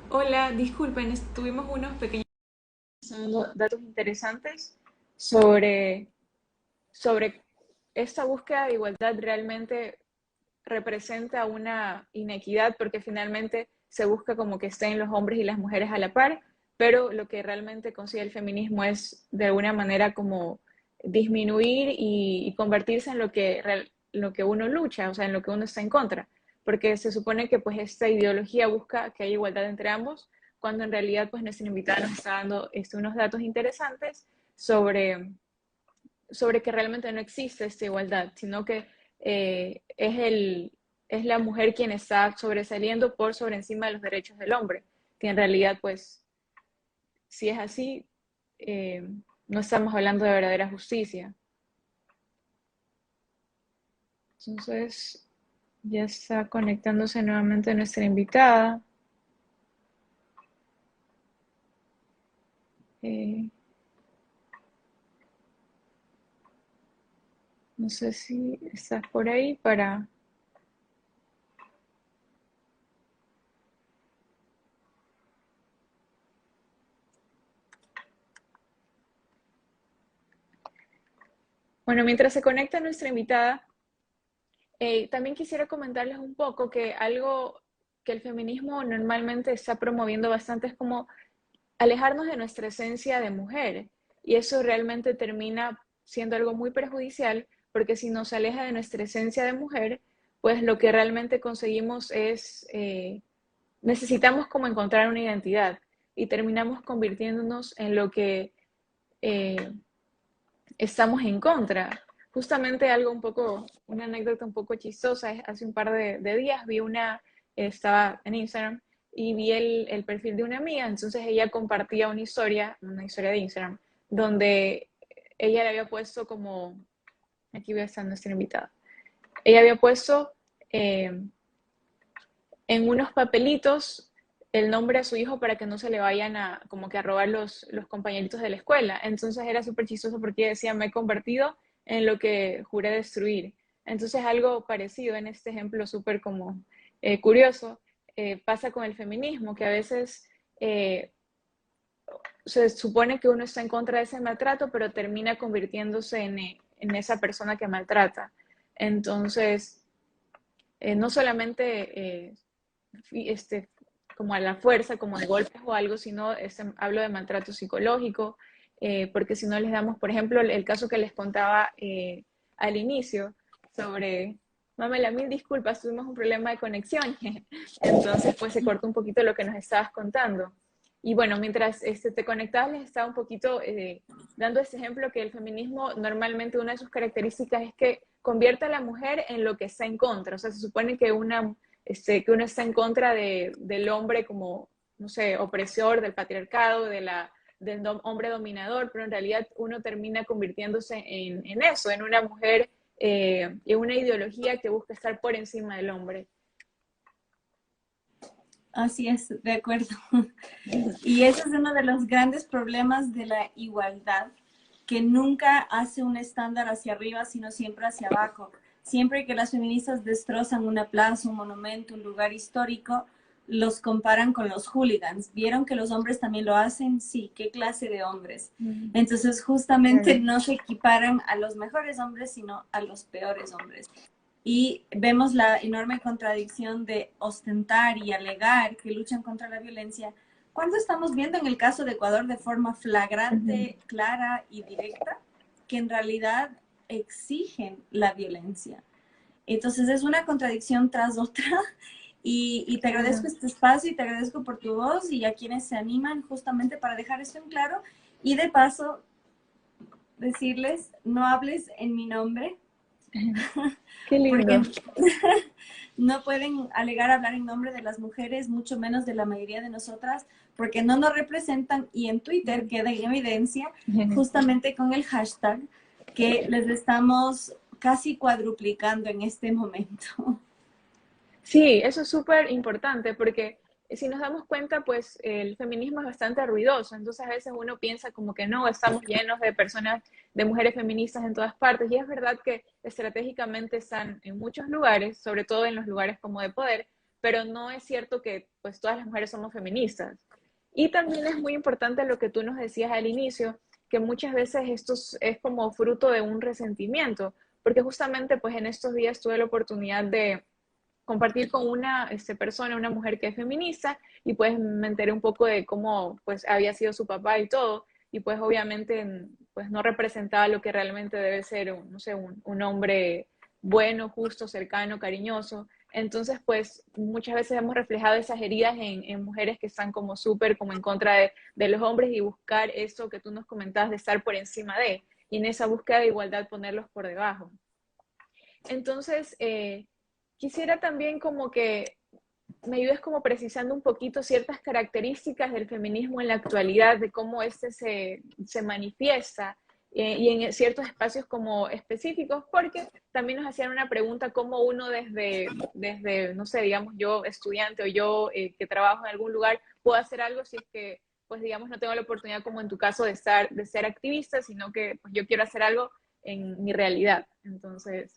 Hola, disculpen, tuvimos unos pequeños datos interesantes sobre, sobre esta búsqueda de igualdad realmente representa una inequidad porque finalmente se busca como que estén los hombres y las mujeres a la par, pero lo que realmente consigue el feminismo es de alguna manera como disminuir y convertirse en lo que uno lucha, o sea, en lo que uno está en contra, porque se supone que pues esta ideología busca que haya igualdad entre ambos, cuando en realidad pues nuestra invitada nos está dando unos datos interesantes sobre que realmente no existe esta igualdad, sino que es la mujer quien está sobresaliendo por sobre encima de los derechos del hombre, que en realidad, pues, si es así, eh, no estamos hablando de verdadera justicia. Entonces, ya está conectándose nuevamente nuestra invitada. Eh, no sé si estás por ahí para... Bueno, mientras se conecta nuestra invitada, también quisiera comentarles un poco que algo que el feminismo normalmente está promoviendo bastante es como alejarnos de nuestra esencia de mujer. Y eso realmente termina siendo algo muy perjudicial, porque si nos aleja de nuestra esencia de mujer, pues lo que realmente conseguimos es, necesitamos como encontrar una identidad y terminamos convirtiéndonos en lo que eh, estamos en contra. Justamente algo un poco, una anécdota un poco chistosa, es hace un par de días vi estaba en Instagram y vi el perfil de una amiga, entonces ella compartía una historia de Instagram, donde ella le había puesto como, aquí voy a estar nuestra invitada, ella había puesto eh, en unos papelitos el nombre a su hijo para que no se le vayan a como que a robar los compañeritos de la escuela. Entonces era súper chistoso porque ella decía, me he convertido en lo que juré destruir. Entonces algo parecido en este ejemplo súper como curioso pasa con el feminismo, que a veces se supone que uno está en contra de ese maltrato, pero termina convirtiéndose en esa persona que maltrata. Entonces, no solamente este, como a la fuerza, como de golpes o algo, sino hablo de maltrato psicológico, porque si no les damos, por ejemplo, el caso que les contaba al inicio sobre, Mamela, mil disculpas, tuvimos un problema de conexión, entonces pues se cortó un poquito lo que nos estabas contando. Y bueno, mientras te conectabas, les estaba un poquito dando este ejemplo que el feminismo normalmente una de sus características es que convierte a la mujer en lo que está en contra. O sea, se supone que que uno está en contra del hombre como, no sé, opresor, del patriarcado, del hombre dominador, pero en realidad uno termina convirtiéndose en eso, en una mujer, en una ideología que busca estar por encima del hombre. Así es, de acuerdo. Y ese es uno de los grandes problemas de la igualdad, que nunca hace un estándar hacia arriba, sino siempre hacia abajo. Siempre que las feministas destrozan una plaza, un monumento, un lugar histórico, los comparan con los hooligans. ¿Vieron que los hombres también lo hacen? Sí, ¿qué clase de hombres? Entonces, justamente Claro. no se equiparan a los mejores hombres, sino a los peores hombres. Y vemos la enorme contradicción de ostentar y alegar que luchan contra la violencia, cuando estamos viendo en el caso de Ecuador de forma Ujú. flagrante, clara y directa, que en realidad exigen la violencia. Entonces es una contradicción tras otra y te agradezco Claro. este espacio y te agradezco por tu voz y a quienes se animan justamente para dejar esto en claro y de paso decirles, no hables en mi nombre, Qué porque lindo. no pueden alegar hablar en nombre de las mujeres, mucho menos de la mayoría de nosotras, porque no nos representan y en Twitter queda en evidencia justamente con el hashtag que les estamos casi cuadruplicando en este momento. Sí, eso es súper importante porque si nos damos cuenta, pues el feminismo es bastante ruidoso, entonces a veces uno piensa como que no, estamos llenos de personas, de mujeres feministas en todas partes, y es verdad que estratégicamente están en muchos lugares, sobre todo en los lugares como de poder, pero no es cierto que pues todas las mujeres somos feministas. Y también es muy importante lo que tú nos decías al inicio, que muchas veces esto es como fruto de un resentimiento, porque justamente pues en estos días tuve la oportunidad de compartir con una persona, una mujer que es feminista, y pues me enteré un poco de cómo pues había sido su papá y todo, y pues obviamente pues no representaba lo que realmente debe ser, no sé, un hombre bueno, justo, cercano, cariñoso. Entonces, pues muchas veces hemos reflejado esas heridas en mujeres que están como súper como en contra de los hombres y buscar eso que tú nos comentabas de estar por encima de, y en esa búsqueda de igualdad ponerlos por debajo. Entonces, quisiera también como que me ayudes como precisando un poquito ciertas características del feminismo en la actualidad, de cómo este se manifiesta y en ciertos espacios como específicos, porque también nos hacían una pregunta cómo uno desde no sé, digamos yo estudiante o yo que trabajo en algún lugar, puedo hacer algo si es que, pues digamos, no tengo la oportunidad como en tu caso de ser activista, sino que pues, yo quiero hacer algo en mi realidad. Entonces,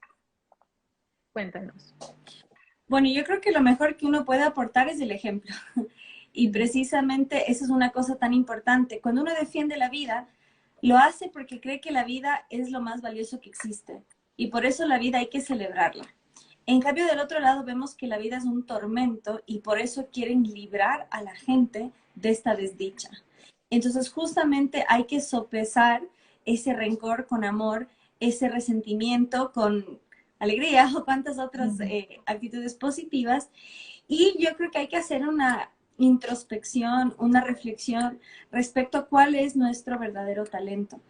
cuéntanos. Bueno, yo creo que lo mejor que uno puede aportar es el ejemplo. Y precisamente eso es una cosa tan importante. Cuando uno defiende la vida, lo hace porque cree que la vida es lo más valioso que existe. Y por eso la vida hay que celebrarla. En cambio, del otro lado vemos que la vida es un tormento y por eso quieren librar a la gente de esta desdicha. Entonces, justamente hay que sopesar ese rencor con amor, ese resentimiento con alegría o cuantas otras actitudes positivas. Y yo creo que hay que hacer una introspección, una reflexión respecto a cuál es nuestro verdadero talento.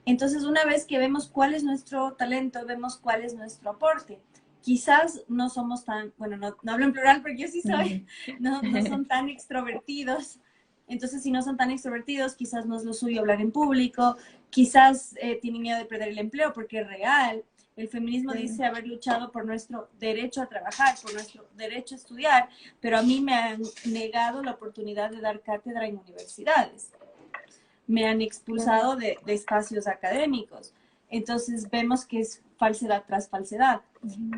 Entonces, una vez que vemos cuál es nuestro talento, vemos cuál es nuestro aporte. Quizás no somos tan, bueno, no hablo en plural porque yo sí soy, no son tan extrovertidos. Entonces, si no son tan extrovertidos, quizás no es lo suyo hablar en público, quizás tienen miedo de perder el empleo porque es real. El feminismo dice haber luchado por nuestro derecho a trabajar, por nuestro derecho a estudiar, pero a mí me han negado la oportunidad de dar cátedra en universidades. Me han expulsado de espacios académicos. Entonces vemos que es falsedad tras falsedad.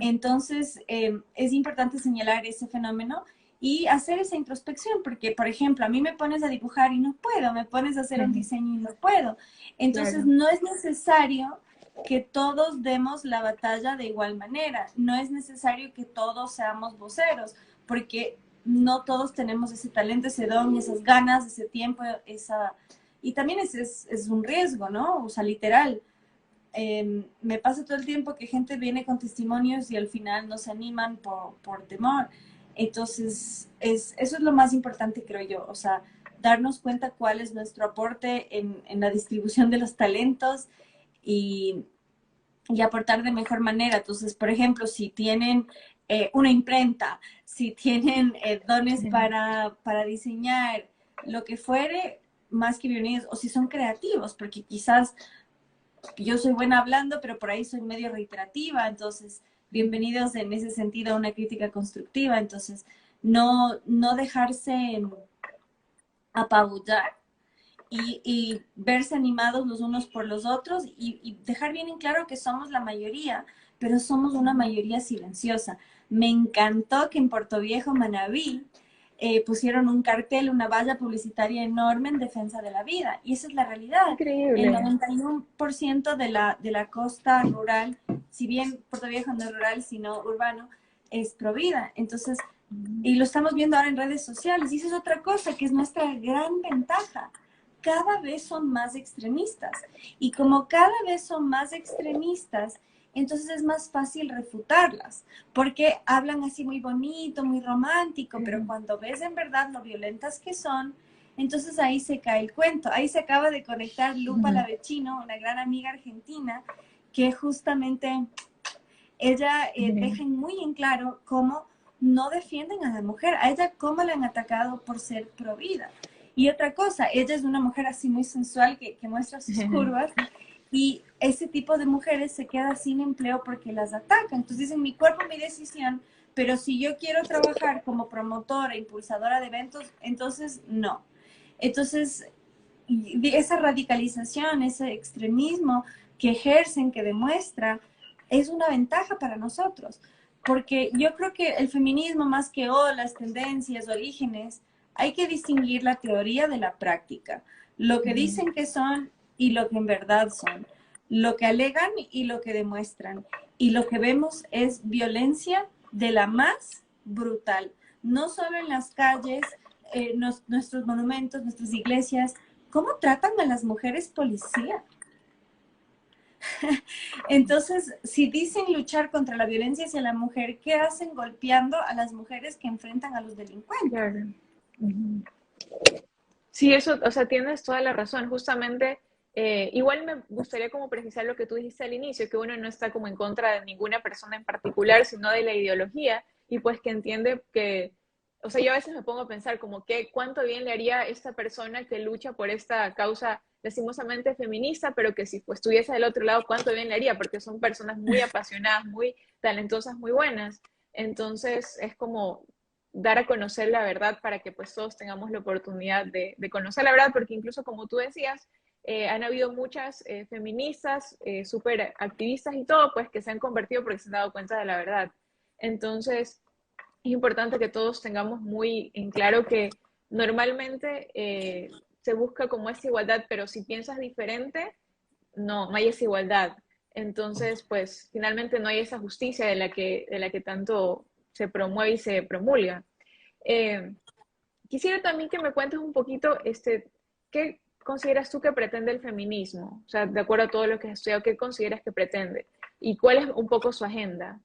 Entonces es importante señalar ese fenómeno y hacer esa introspección, porque, por ejemplo, a mí me pones a dibujar y no puedo, me pones a hacer un diseño y no puedo. Entonces Claro. no es necesario que todos demos la batalla de igual manera, no es necesario que todos seamos voceros, porque no todos tenemos ese talento, ese don, esas ganas, ese tiempo, esa... Y también es un riesgo, ¿no? O sea, literal. Me pasa todo el tiempo que gente viene con testimonios y al final no se animan por temor. Entonces, eso es lo más importante, creo yo. O sea, darnos cuenta cuál es nuestro aporte en la distribución de los talentos y, y aportar de mejor manera. Entonces, por ejemplo, si tienen una imprenta, si tienen dones para diseñar, lo que fuere, más que bienvenidos, o si son creativos, porque quizás yo soy buena hablando, pero por ahí soy medio reiterativa, entonces bienvenidos en ese sentido a una crítica constructiva, entonces no dejarse apabullar y verse animados los unos por los otros y dejar bien en claro que somos la mayoría, pero somos una mayoría silenciosa. Me encantó que en Puerto Viejo, Manabí, pusieron un cartel, una valla publicitaria enorme en defensa de la vida. Y esa es la realidad. El Increíble. 91% de la costa rural, si bien Puerto Viejo no es rural, sino urbano, es provida. Entonces, y lo estamos viendo ahora en redes sociales. Y esa es otra cosa que es nuestra gran ventaja. Cada vez son más extremistas. Y como cada vez son más extremistas, entonces es más fácil refutarlas, porque hablan así muy bonito, muy romántico, pero cuando ves en verdad lo violentas que son, entonces ahí se cae el cuento. Ahí se acaba de conectar Lupa Lavecino, una gran amiga argentina, que justamente ella deja muy en claro cómo no defienden a la mujer, a ella cómo le han atacado por ser provida. Y otra cosa, ella es una mujer así muy sensual que muestra sus curvas y ese tipo de mujeres se queda sin empleo porque las atacan. Entonces dicen, mi cuerpo, mi decisión, pero si yo quiero trabajar como promotora, impulsadora de eventos, entonces no. Entonces, esa radicalización, ese extremismo que ejercen, que demuestra, es una ventaja para nosotros. porque yo creo que el feminismo, más que olas, tendencias, orígenes, hay que distinguir la teoría de la práctica, lo que Ujú. dicen que son y lo que en verdad son, lo que alegan y lo que demuestran. Y lo que vemos es violencia de la más brutal, no solo en las calles, nuestros monumentos, nuestras iglesias. ¿Cómo tratan a las mujeres policías? Entonces, si dicen luchar contra la violencia hacia la mujer, ¿qué hacen golpeando a las mujeres que enfrentan a los delincuentes? Claro. Ujú. Sí, eso, o sea, tienes toda la razón. Justamente, igual me gustaría como precisar lo que tú dijiste al inicio, que uno no está como en contra de ninguna persona en particular, sino de la ideología, y pues que entiende que, o sea, yo a veces me pongo a pensar como que cuánto bien le haría esta persona que lucha por esta causa lastimosamente feminista, pero que si pues estuviese del otro lado, cuánto bien le haría, porque son personas muy apasionadas, muy talentosas, muy buenas. Entonces, es como dar a conocer la verdad para que pues todos tengamos la oportunidad de conocer la verdad, porque incluso como tú decías, han habido muchas feministas súper activistas y todo, pues que se han convertido porque se han dado cuenta de la verdad. Entonces, es importante que todos tengamos muy en claro que normalmente se busca como esa igualdad, pero si piensas diferente, no, no hay esa igualdad. Entonces, pues finalmente no hay esa justicia de la que tanto se promueve y se promulga. Eh, Quisiera también que me cuentes un poquito, ¿qué consideras tú que pretende el feminismo? O sea, de acuerdo a todo lo que has estudiado, ¿qué consideras que pretende? ¿Y cuál es un poco su agenda?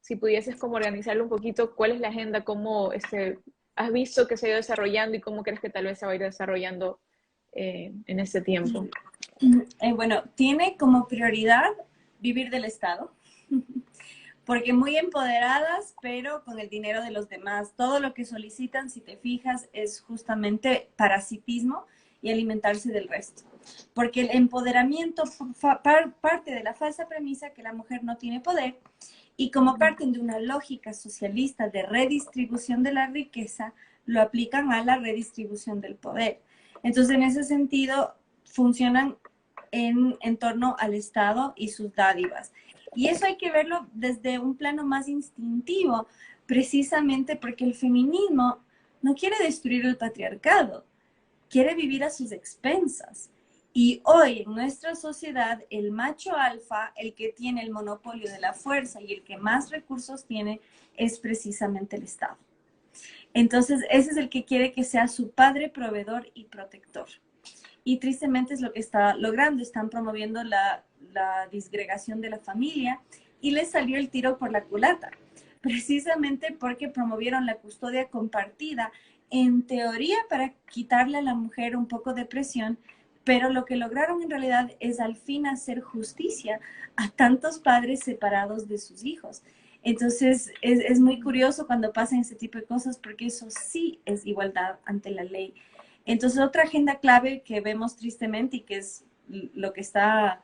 Si pudieses como organizarlo un poquito, ¿cuál es la agenda? ¿Cómo has visto que se ha ido desarrollando y cómo crees que tal vez se va a ir desarrollando en este tiempo? Bueno, tiene como prioridad vivir del Estado, porque muy empoderadas, pero con el dinero de los demás. Todo lo que solicitan, si te fijas, es justamente parasitismo y alimentarse del resto. Porque el empoderamiento parte de la falsa premisa que la mujer no tiene poder y como parten de una lógica socialista de redistribución de la riqueza, lo aplican a la redistribución del poder. Entonces, en ese sentido, funcionan en torno al Estado y sus dádivas. Y eso hay que verlo desde un plano más instintivo, precisamente porque el feminismo no quiere destruir el patriarcado, quiere vivir a sus expensas. Y hoy en nuestra sociedad, el macho alfa, el que tiene el monopolio de la fuerza y el que más recursos tiene, es precisamente el Estado. Entonces, ese es el que quiere que sea su padre, proveedor y protector. Y tristemente es lo que está logrando. Están promoviendo la disgregación de la familia y les salió el tiro por la culata, precisamente porque promovieron la custodia compartida, en teoría para quitarle a la mujer un poco de presión, pero lo que lograron en realidad es al fin hacer justicia a tantos padres separados de sus hijos. Entonces es muy curioso cuando pasan ese tipo de cosas porque eso sí es igualdad ante la ley. Entonces, otra agenda clave que vemos tristemente y que es lo que está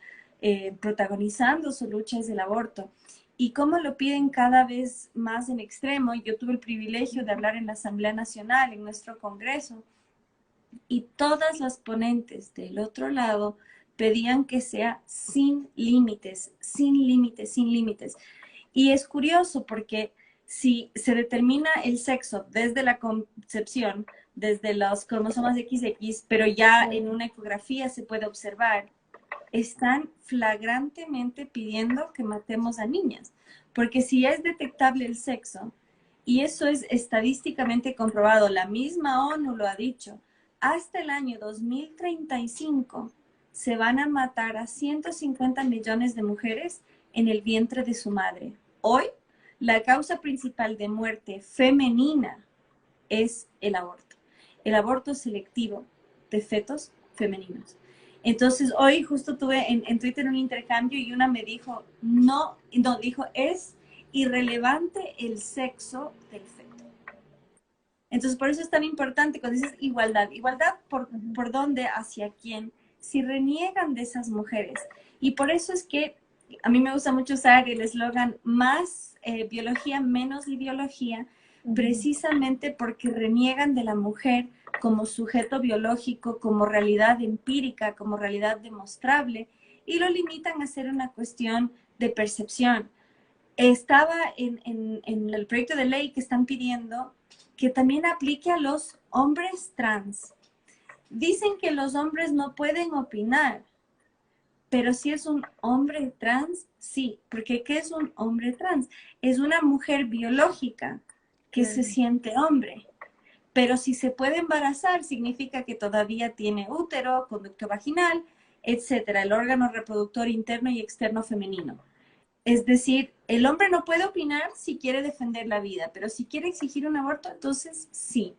protagonizando su lucha es el aborto. Y cómo lo piden cada vez más en extremo. Yo tuve el privilegio de hablar en la Asamblea Nacional, en nuestro Congreso, y todas las ponentes del otro lado pedían que sea sin límites, sin límites, sin límites. Y es curioso porque si se determina el sexo desde la concepción, desde los cromosomas XX, pero ya en una ecografía se puede observar, están flagrantemente pidiendo que matemos a niñas. Porque si es detectable el sexo, y eso es estadísticamente comprobado, la misma ONU lo ha dicho, hasta el año 2035 se van a matar a 150 millones de mujeres en el vientre de su madre. Hoy, la causa principal de muerte femenina es el aborto selectivo de fetos femeninos. Entonces, hoy justo tuve en Twitter un intercambio y una me dijo, dijo, es irrelevante el sexo del feto. Entonces, por eso es tan importante cuando dices igualdad. Igualdad por dónde, hacia quién, si reniegan de esas mujeres. Y por eso es que a mí me gusta mucho usar el eslogan más biología, menos ideología, precisamente porque reniegan de la mujer como sujeto biológico, como realidad empírica, como realidad demostrable, y lo limitan a ser una cuestión de percepción. estaba en el proyecto de ley que están pidiendo que también aplique a los hombres trans. Dicen que los hombres no pueden opinar, pero si es un hombre trans, sí, porque ¿qué es un hombre trans? Es una mujer biológica que se Claro. siente hombre. Pero si se puede embarazar, significa que todavía tiene útero, conducto vaginal, etcétera, el órgano reproductor interno y externo femenino. Es decir, el hombre no puede opinar si quiere defender la vida, pero si quiere exigir un aborto, entonces sí.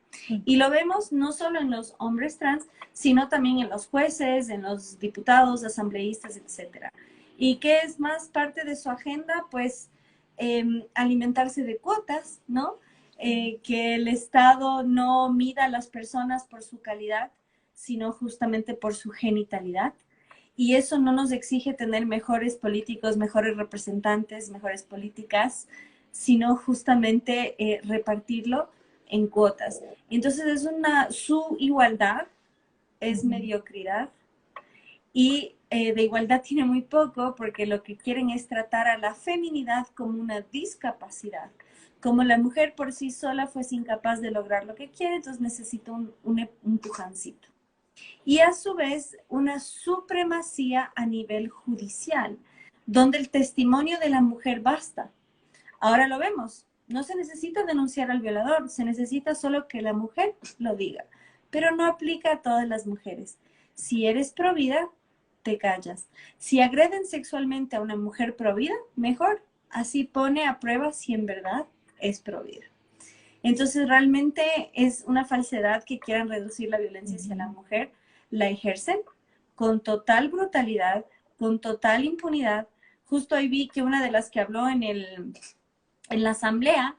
Y lo vemos no solo en los hombres trans, sino también en los jueces, en los diputados, asambleístas, etcétera. ¿Y qué es más parte de su agenda? Pues alimentarse de cuotas, ¿no? Que el Estado no mida a las personas por su calidad, sino justamente por su genitalidad. Y eso no nos exige tener mejores políticos, mejores representantes, mejores políticas, sino justamente repartirlo en cuotas. Entonces es una, su igualdad es mediocridad y de igualdad tiene muy poco porque lo que quieren es tratar a la feminidad como una discapacidad. Como la mujer por sí sola fuese incapaz de lograr lo que quiere, entonces necesita un empujancito y a su vez una supremacía a nivel judicial, donde el testimonio de la mujer basta. Ahora lo vemos, no se necesita denunciar al violador, se necesita solo que la mujer lo diga, pero no aplica a todas las mujeres. Si eres provida, te callas. Si agreden sexualmente a una mujer provida, mejor. Así pone a prueba si en verdad es provida. Entonces, realmente es una falsedad que quieran reducir la violencia hacia la mujer. La ejercen con total brutalidad, con total impunidad. Justo hoy vi que una de las que habló en la asamblea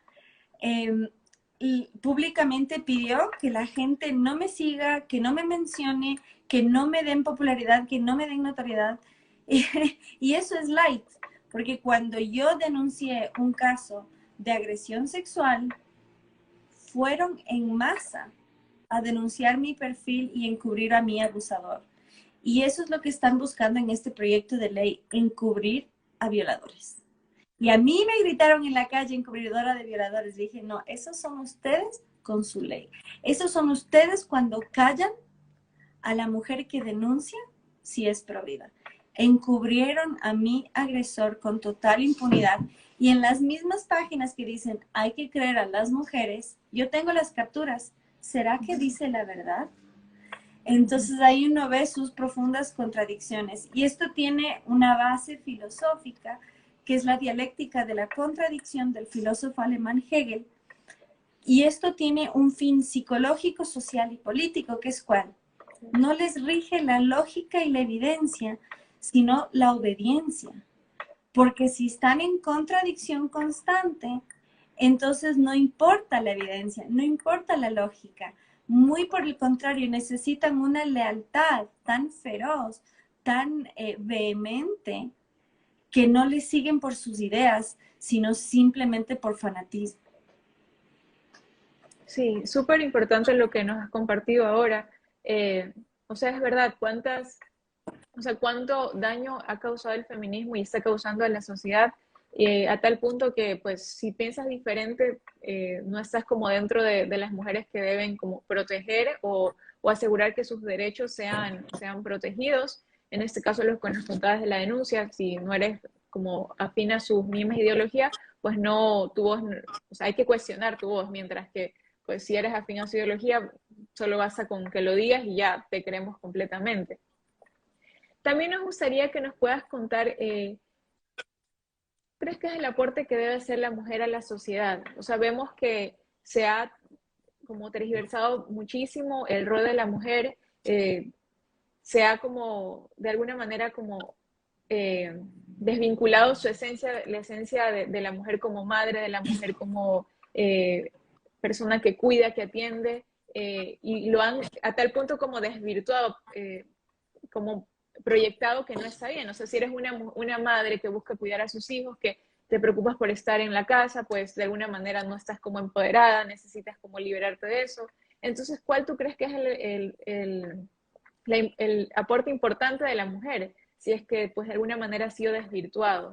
eh, y públicamente pidió que la gente no me siga, que no me mencione, que no me den popularidad, que no me den notoriedad. Y eso es light, porque cuando yo denuncié un caso de agresión sexual, fueron en masa a denunciar mi perfil y encubrir a mi abusador. Y eso es lo que están buscando en este proyecto de ley, encubrir a violadores. Y a mí me gritaron en la calle encubridora de violadores. Dije, no, esos son ustedes con su ley. Esos son ustedes cuando callan a la mujer que denuncia si es provida. Encubrieron a mi agresor con total impunidad y en las mismas páginas que dicen hay que creer a las mujeres, yo tengo las capturas. ¿Será que dice la verdad? Entonces ahí uno ve sus profundas contradicciones y esto tiene una base filosófica que es la dialéctica de la contradicción del filósofo alemán Hegel y esto tiene un fin psicológico, social y político que es ¿cuál? No les rige la lógica y la evidencia, sino la obediencia. Porque si están en contradicción constante, entonces no importa la evidencia, no importa la lógica. Muy por el contrario, necesitan una lealtad tan feroz, tan vehemente, que no les siguen por sus ideas, sino simplemente por fanatismo. Sí, súper importante lo que nos has compartido ahora. Eh, o sea, es verdad, o sea, cuánto daño ha causado el feminismo y está causando a la sociedad, a tal punto que, pues, si piensas diferente, no estás como dentro de las mujeres que deben como proteger o asegurar que sus derechos sean protegidos. En este caso, los que nos contabas de la denuncia, si no eres como afín a sus mismas ideologías, pues no, tu voz, o sea, hay que cuestionar tu voz, mientras que, pues, si eres afín a su ideología, solo basta con que lo digas y ya te creemos completamente. También nos gustaría que nos puedas contar, ¿crees que es el aporte que debe hacer la mujer a la sociedad? O sea, vemos que se ha como tergiversado muchísimo el rol de la mujer, se ha como, de alguna manera, como desvinculado su esencia, la esencia de la mujer como madre, de la mujer como persona que cuida, que atiende, y lo han a tal punto como desvirtuado, como proyectado que no está bien. O sea, si eres una madre que busca cuidar a sus hijos, que te preocupas por estar en la casa, pues de alguna manera no estás como empoderada, necesitas como liberarte de eso. Entonces, ¿cuál tú crees que es el aporte importante de la mujer? Si es que pues de alguna manera ha sido desvirtuado.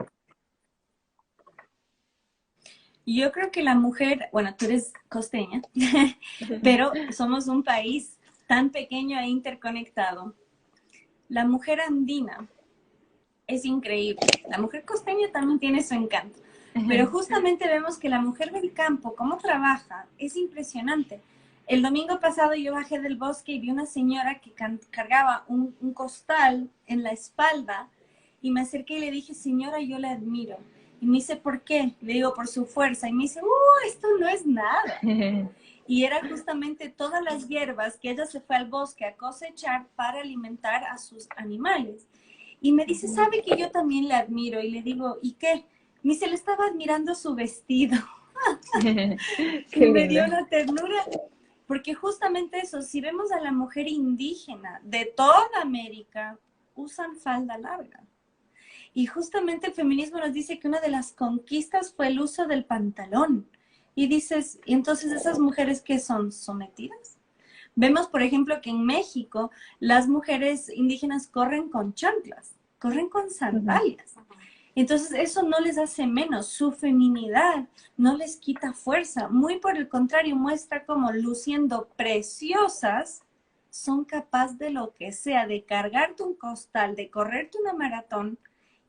Y yo creo que la mujer, bueno, tú eres costeña, pero somos un país tan pequeño e interconectado. La mujer andina es increíble. La mujer costeña también tiene su encanto. Pero justamente vemos que la mujer del campo, cómo trabaja, es impresionante. El domingo pasado yo bajé del bosque y vi una señora que cargaba un costal en la espalda y me acerqué y le dije, señora, yo la admiro. Y me dice, ¿por qué? Le digo, por su fuerza. Y me dice, esto no es nada. Y era justamente todas las hierbas que ella se fue al bosque a cosechar para alimentar a sus animales. Y me dice, ¿sabe que yo también la admiro? Y le digo, ¿y qué? Me dice, le estaba admirando su vestido. Y Qué me lindo. dio una ternura, porque justamente eso, si vemos a la mujer indígena de toda América, usan falda larga. Y justamente el feminismo nos dice que una de las conquistas fue el uso del pantalón. Y dices, ¿y entonces esas mujeres qué son? ¿Sometidas? Vemos, por ejemplo, que en México las mujeres indígenas corren con chanclas, corren con sandalias. Entonces eso no les hace menos, su feminidad no les quita fuerza, muy por el contrario, muestra como luciendo preciosas, son capaces de lo que sea, de cargarte un costal, de correrte una maratón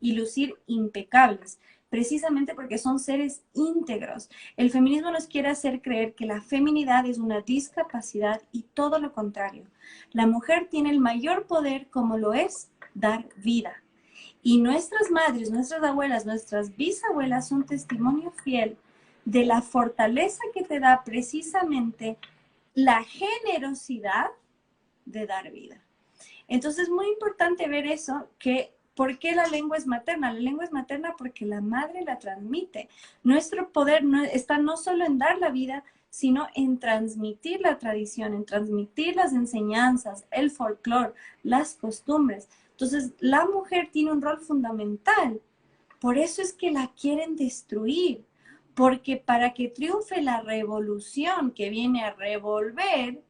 y lucir impecables, precisamente porque son seres íntegros. El feminismo nos quiere hacer creer que la feminidad es una discapacidad y todo lo contrario. La mujer tiene el mayor poder como lo es dar vida. Y nuestras madres, nuestras abuelas, nuestras bisabuelas son testimonio fiel de la fortaleza que te da precisamente la generosidad de dar vida. Entonces es muy importante ver eso, que ¿por qué la lengua es materna? La lengua es materna porque la madre la transmite. Nuestro poder está no solo en dar la vida, sino en transmitir la tradición, en transmitir las enseñanzas, el folclore, las costumbres. Entonces, la mujer tiene un rol fundamental. Por eso es que la quieren destruir, porque para que triunfe la revolución que viene a revolver,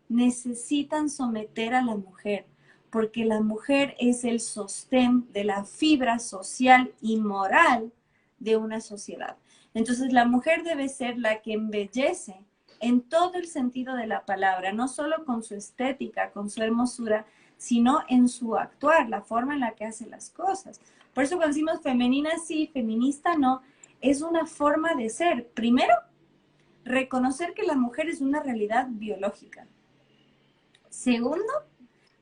necesitan someter a la mujer, porque la mujer es el sostén de la fibra social y moral de una sociedad. Entonces, la mujer debe ser la que embellece en todo el sentido de la palabra, no solo con su estética, con su hermosura, sino en su actuar, la forma en la que hace las cosas. Por eso cuando decimos femenina sí, feminista no, es una forma de ser. Primero, reconocer que la mujer es una realidad biológica. Segundo,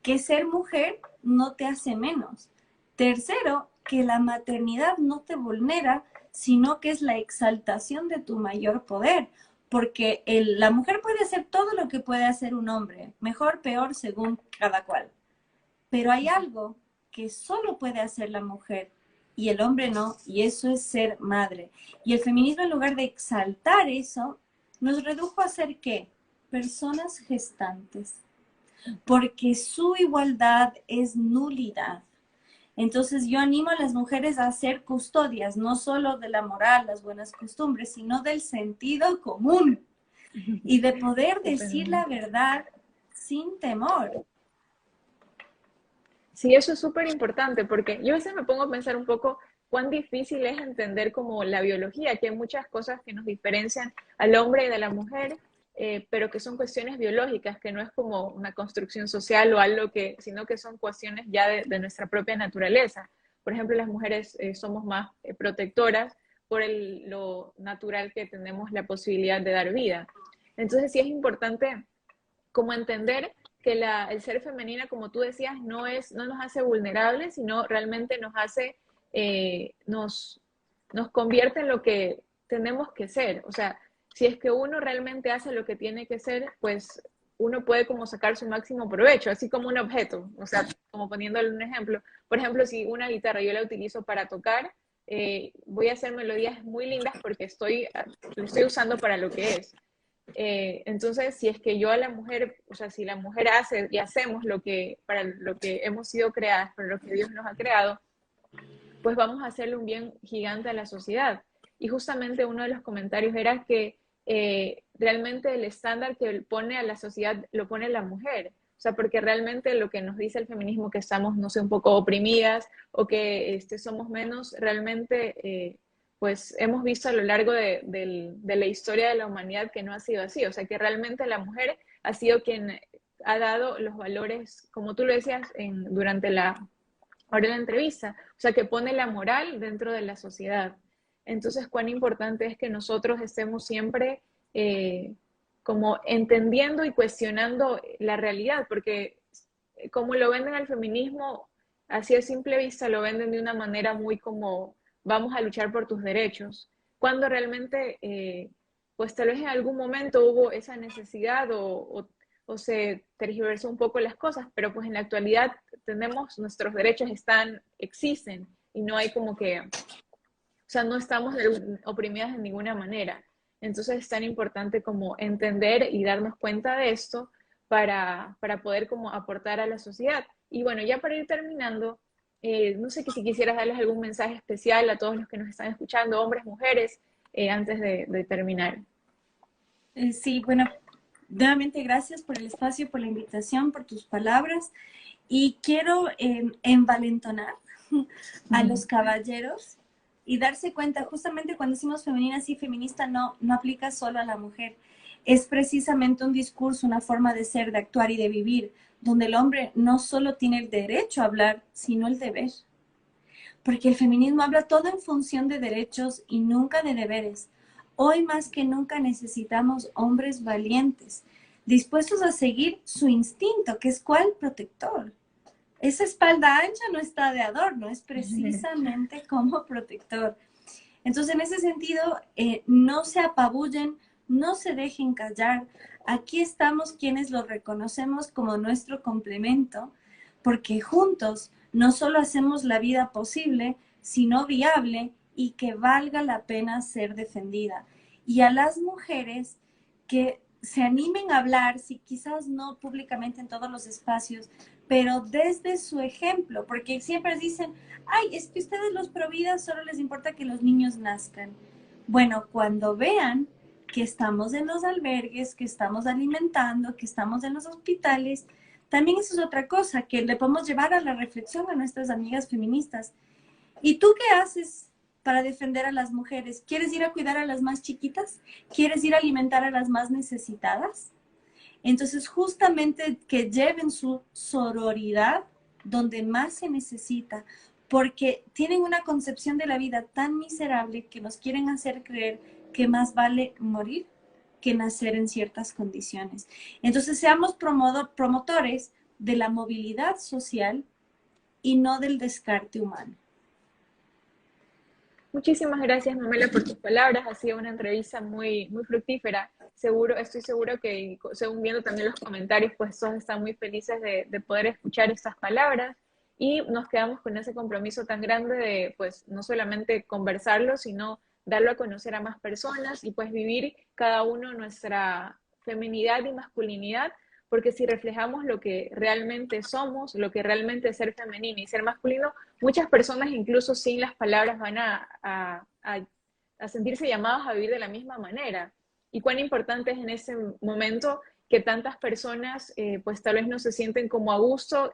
que ser mujer no te hace menos. Tercero, que la maternidad no te vulnera, sino que es la exaltación de tu mayor poder. Porque la mujer puede hacer todo lo que puede hacer un hombre, mejor, peor, según cada cual. Pero hay algo que solo puede hacer la mujer y el hombre no, y eso es ser madre. Y el feminismo, en lugar de exaltar eso, nos redujo a ser ¿qué? Personas gestantes, porque su igualdad es nulidad. Entonces yo animo a las mujeres a ser custodias, no solo de la moral, las buenas costumbres, sino del sentido común y de poder decir la Totalmente. verdad sin temor. Sí, eso es súper importante porque yo a veces me pongo a pensar un poco cuán difícil es entender como la biología, que hay muchas cosas que nos diferencian al hombre y de la mujer, pero que son cuestiones biológicas, que no es como una construcción social o algo que, sino que son cuestiones ya de nuestra propia naturaleza. Por ejemplo, las mujeres somos más protectoras por lo natural que tenemos la posibilidad de dar vida. Entonces sí es importante como entender que el ser femenina, como tú decías, no nos hace vulnerables, sino realmente nos hace, nos convierte en lo que tenemos que ser. O sea, si es que uno realmente hace lo que tiene que ser, pues uno puede como sacar su máximo provecho, así como un objeto, o sea, como poniéndole un ejemplo. Por ejemplo, si una guitarra yo la utilizo para tocar, voy a hacer melodías muy lindas porque lo estoy usando para lo que es. Entonces, si es que yo a la mujer, o sea, si la mujer hace y hacemos para lo que hemos sido creadas, para lo que Dios nos ha creado, pues vamos a hacerle un bien gigante a la sociedad. Y justamente uno de los comentarios era que realmente el estándar que pone a la sociedad lo pone la mujer. O sea, porque realmente lo que nos dice el feminismo, que estamos, no sé, un poco oprimidas o que somos menos, realmente pues hemos visto a lo largo de la historia de la humanidad que no ha sido así, o sea que realmente la mujer ha sido quien ha dado los valores, como tú lo decías durante ahora la entrevista, o sea que pone la moral dentro de la sociedad. Entonces, cuán importante es que nosotros estemos siempre como entendiendo y cuestionando la realidad, porque como lo venden al feminismo, así a simple vista lo venden de una manera muy como vamos a luchar por tus derechos, cuando realmente, pues tal vez en algún momento hubo esa necesidad o se tergiversó un poco las cosas, pero pues en la actualidad tenemos, nuestros derechos existen y no hay como que, o sea, no estamos oprimidas de ninguna manera. Entonces es tan importante como entender y darnos cuenta de esto para poder como aportar a la sociedad. Y bueno, ya para ir terminando, no sé que si quisieras darles algún mensaje especial a todos los que nos están escuchando, hombres, mujeres, antes de terminar. Sí, bueno, nuevamente gracias por el espacio, por la invitación, por tus palabras. Y quiero envalentonar a los caballeros y darse cuenta, justamente cuando decimos femenina, sí, feminista no aplica solo a la mujer. Es precisamente un discurso, una forma de ser, de actuar y de vivir, donde el hombre no solo tiene el derecho a hablar, sino el deber. Porque el feminismo habla todo en función de derechos y nunca de deberes. Hoy más que nunca necesitamos hombres valientes, dispuestos a seguir su instinto, que es cuál protector. Esa espalda ancha no está de adorno, es precisamente como protector. Entonces, en ese sentido, no se apabullen, no se dejen callar. Aquí estamos quienes lo reconocemos como nuestro complemento, porque juntos no solo hacemos la vida posible, sino viable y que valga la pena ser defendida. Y a las mujeres que se animen a hablar, si quizás no públicamente en todos los espacios, pero desde su ejemplo, porque siempre dicen, ay, es que ustedes los providas solo les importa que los niños nazcan. Bueno, cuando vean que estamos en los albergues, que estamos alimentando, que estamos en los hospitales, también eso es otra cosa que le podemos llevar a la reflexión a nuestras amigas feministas. ¿Y tú qué haces para defender a las mujeres? ¿Quieres ir a cuidar a las más chiquitas? ¿Quieres ir a alimentar a las más necesitadas? Entonces, justamente que lleven su sororidad donde más se necesita, porque tienen una concepción de la vida tan miserable que nos quieren hacer creer que más vale morir que nacer en ciertas condiciones. Entonces, seamos promotores de la movilidad social y no del descarte humano. Muchísimas gracias, Mamela, por tus palabras. Ha sido una entrevista muy fructífera. Estoy seguro que, según viendo también los comentarios, pues todos están muy felices de poder escuchar estas palabras y nos quedamos con ese compromiso tan grande de, pues, no solamente conversarlo, sino darlo a conocer a más personas y pues vivir cada uno nuestra feminidad y masculinidad, porque si reflejamos lo que realmente somos, lo que realmente es ser femenino y ser masculino, muchas personas incluso sin las palabras van a sentirse llamadas a vivir de la misma manera. Y cuán importante es en ese momento que tantas personas pues tal vez no se sienten como a gusto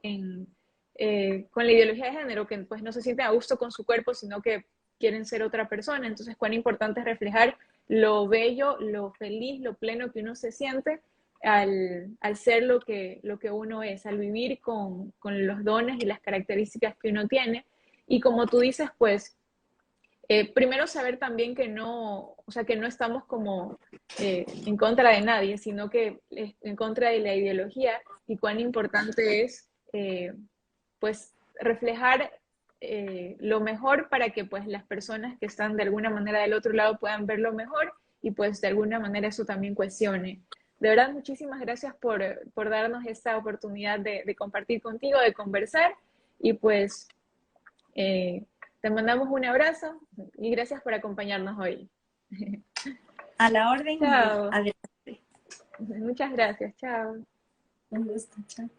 con la ideología de género, que pues no se sienten a gusto con su cuerpo, sino que quieren ser otra persona. Entonces, cuán importante es reflejar lo bello, lo feliz, lo pleno que uno se siente al ser lo que uno es, al vivir con los dones y las características que uno tiene. Y como tú dices, pues, primero saber también que no, o sea, que no estamos como en contra de nadie, sino que en contra de la ideología y cuán importante es, pues, reflejar lo mejor para que, pues, las personas que están de alguna manera del otro lado puedan ver lo mejor y, pues, de alguna manera eso también cuestione. De verdad, muchísimas gracias por darnos esta oportunidad de compartir contigo, de conversar y pues eh, te mandamos un abrazo y gracias por acompañarnos hoy. A la orden y Chao. adelante. Muchas gracias. Chao. Un gusto. Chao.